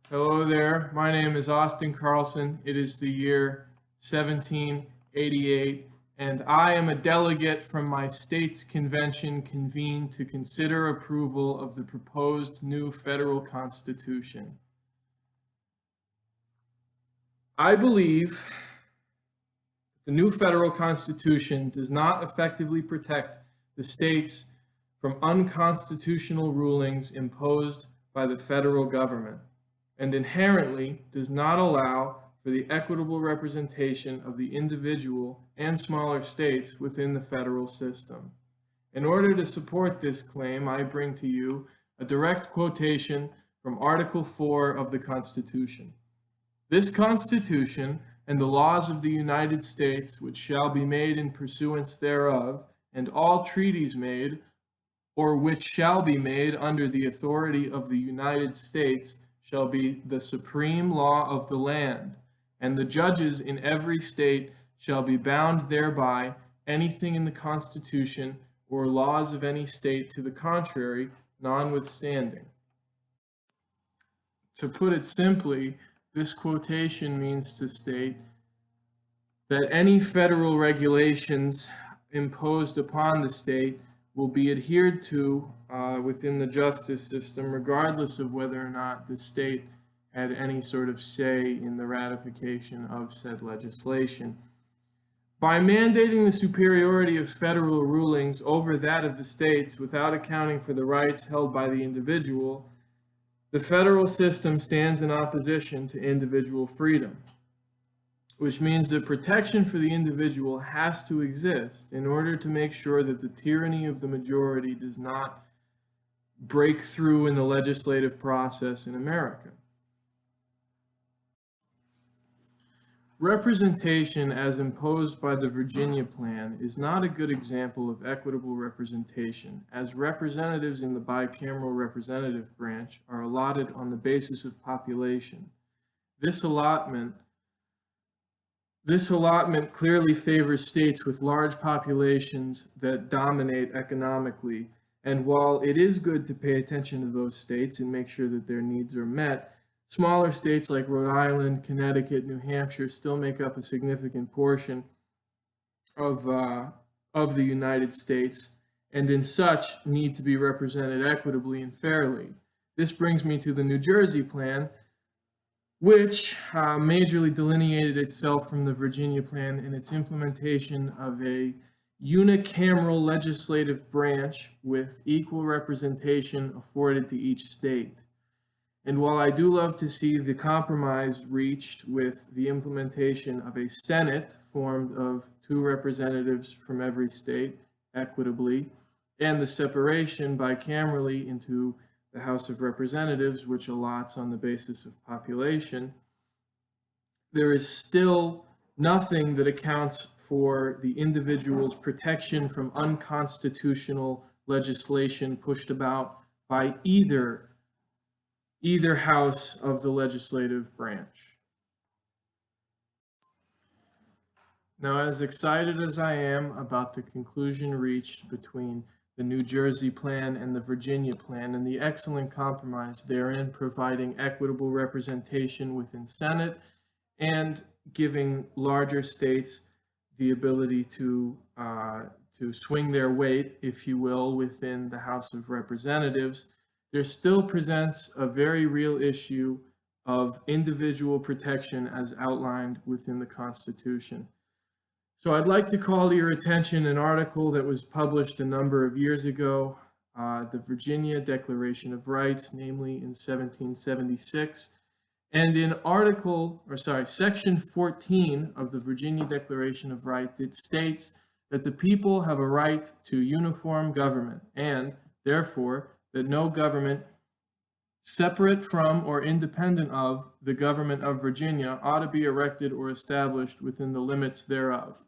Hello there. My name is Austin Carlson. It is the year 1788, and I am a delegate from my state's convention convened to consider approval of the proposed new federal constitution. I believe the new federal constitution does not effectively protect the states from unconstitutional rulings imposed by the federal government, and inherently does not allow for the equitable representation of the individual and smaller states within the federal system. In order to support this claim, I bring to you a direct quotation from Article 4 of the Constitution. This Constitution and the laws of the United States, which shall be made in pursuance thereof, and all treaties made, or which shall be made under the authority of the United States, shall be the supreme law of the land, and the judges in every state shall be bound thereby, anything in the Constitution or laws of any state to the contrary, notwithstanding. To put it simply, this quotation means to state that any federal regulations imposed upon the state will be adhered to within the justice system, regardless of whether or not the state had any sort of say in the ratification of said legislation. By mandating the superiority of federal rulings over that of the states without accounting for the rights held by the individual, the federal system stands in opposition to individual freedom, which means that protection for the individual has to exist in order to make sure that the tyranny of the majority does not break through in the legislative process in America. Representation as imposed by the Virginia Plan is not a good example of equitable representation, as representatives in the bicameral representative branch are allotted on the basis of population. This allotment clearly favors states with large populations that dominate economically, and while it is good to pay attention to those states and make sure that their needs are met, smaller states like Rhode Island, Connecticut, New Hampshire still make up a significant portion of the United States, and in such need to be represented equitably and fairly. This brings me to the New Jersey Plan, which majorly delineated itself from the Virginia Plan in its implementation of a unicameral legislative branch with equal representation afforded to each state. And while I do love to see the compromise reached with the implementation of a Senate formed of 2 representatives from every state equitably, and the separation bicamerally into the House of Representatives, which allots on the basis of population, there is still nothing that accounts for the individual's protection from unconstitutional legislation pushed about by either house of the legislative branch. Now, as excited as I am about the conclusion reached between the New Jersey Plan and the Virginia Plan and the excellent compromise therein providing equitable representation within Senate and giving larger states the ability to swing their weight, if you will, within the House of Representatives, there still presents a very real issue of individual protection as outlined within the Constitution. So I'd like to call to your attention an article that was published a number of years ago, the Virginia Declaration of Rights, namely in 1776. And in section 14 of the Virginia Declaration of Rights, it states that the people have a right to uniform government and, therefore, that no government separate from or independent of the government of Virginia ought to be erected or established within the limits thereof.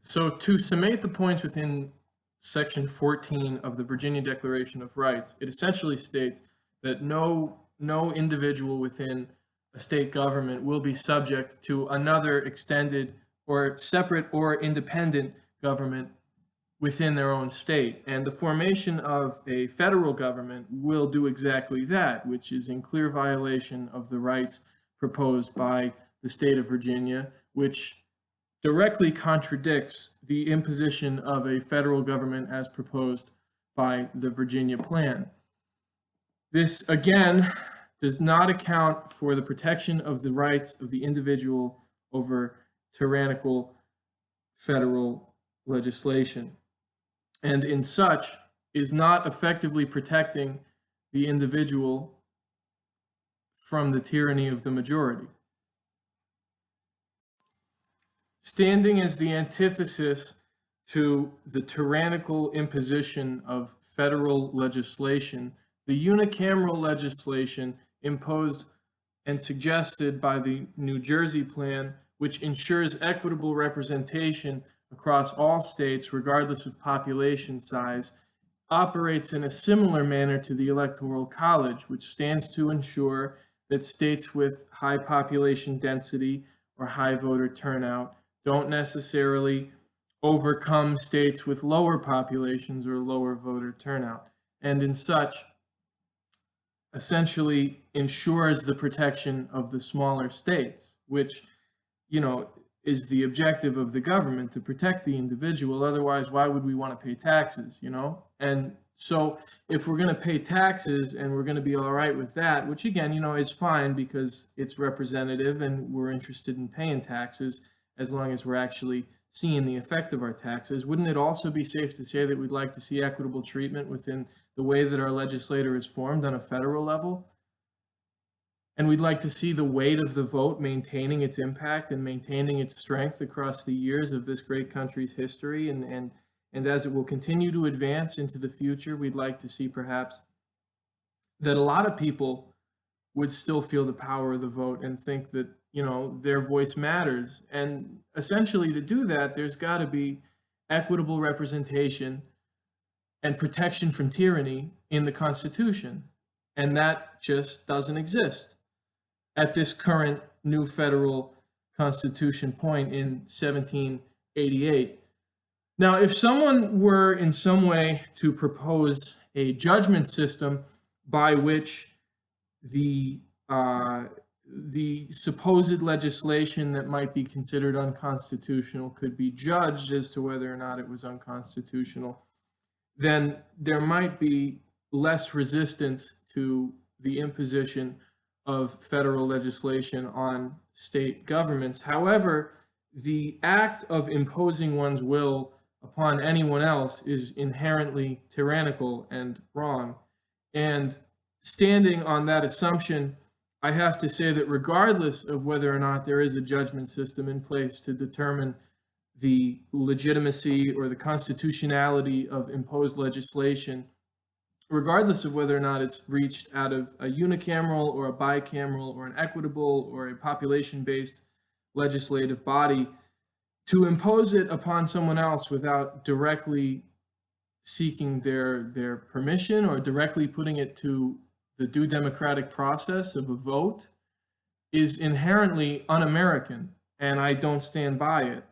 So to summate the points within Section 14 of the Virginia Declaration of Rights, it essentially states that no individual within a state government will be subject to another extended or separate or independent government within their own state. And the formation of a federal government will do exactly that, which is in clear violation of the rights proposed by the state of Virginia, which directly contradicts the imposition of a federal government as proposed by the Virginia Plan. This, again, does not account for the protection of the rights of the individual over tyrannical federal legislation, and in such is not effectively protecting the individual from the tyranny of the majority. Standing as the antithesis to the tyrannical imposition of federal legislation, the unicameral legislation imposed and suggested by the New Jersey Plan, which ensures equitable representation across all states, regardless of population size, operates in a similar manner to the Electoral College, which stands to ensure that states with high population density or high voter turnout don't necessarily overcome states with lower populations or lower voter turnout, and in such essentially ensures the protection of the smaller states, which, is the objective of the government, to protect the individual. Otherwise, why would we want to pay taxes, And so if we're going to pay taxes and we're going to be all right with that, which again, is fine because it's representative and we're interested in paying taxes as long as we're actually seeing the effect of our taxes, wouldn't it also be safe to say that we'd like to see equitable treatment within the way that our legislature is formed on a federal level? And we'd like to see the weight of the vote maintaining its impact and maintaining its strength across the years of this great country's history. And as it will continue to advance into the future, we'd like to see perhaps that a lot of people would still feel the power of the vote and think that, their voice matters. And essentially to do that, there's got to be equitable representation and protection from tyranny in the Constitution. And that just doesn't exist at this current new federal Constitution point in 1788. Now, if someone were in some way to propose a judgment system by which the supposed legislation that might be considered unconstitutional could be judged as to whether or not it was unconstitutional, then there might be less resistance to the imposition of federal legislation on state governments. However, the act of imposing one's will upon anyone else is inherently tyrannical and wrong. And standing on that assumption, I have to say that regardless of whether or not there is a judgment system in place to determine the legitimacy or the constitutionality of imposed legislation, regardless of whether or not it's reached out of a unicameral or a bicameral or an equitable or a population-based legislative body, to impose it upon someone else without directly seeking their permission or directly putting it to the due democratic process of a vote is inherently un-American, and I don't stand by it.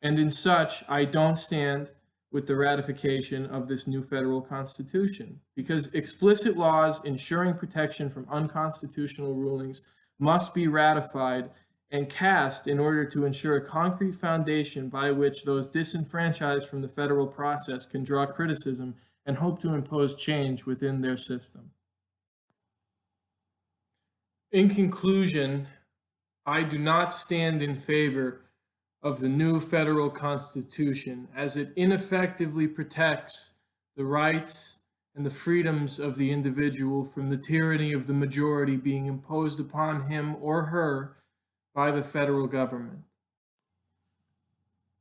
And in such, I don't stand with the ratification of this new federal constitution, because explicit laws ensuring protection from unconstitutional rulings must be ratified and cast in order to ensure a concrete foundation by which those disenfranchised from the federal process can draw criticism and hope to impose change within their system. In conclusion, I do not stand in favor of the new federal constitution, as it ineffectively protects the rights and the freedoms of the individual from the tyranny of the majority being imposed upon him or her by the federal government.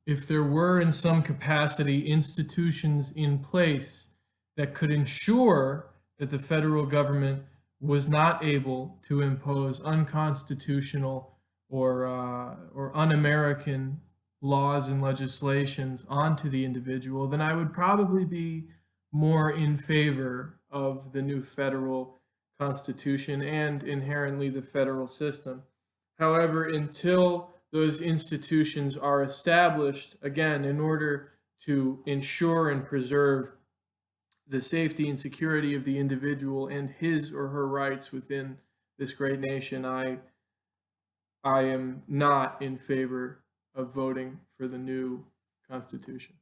If there were in some capacity institutions in place that could ensure that the federal government was not able to impose unconstitutional or un-American laws and legislations onto the individual, then I would probably be more in favor of the new federal constitution and inherently the federal system. However, until those institutions are established, again, in order to ensure and preserve the safety and security of the individual and his or her rights within this great nation, I am not in favor of voting for the new Constitution.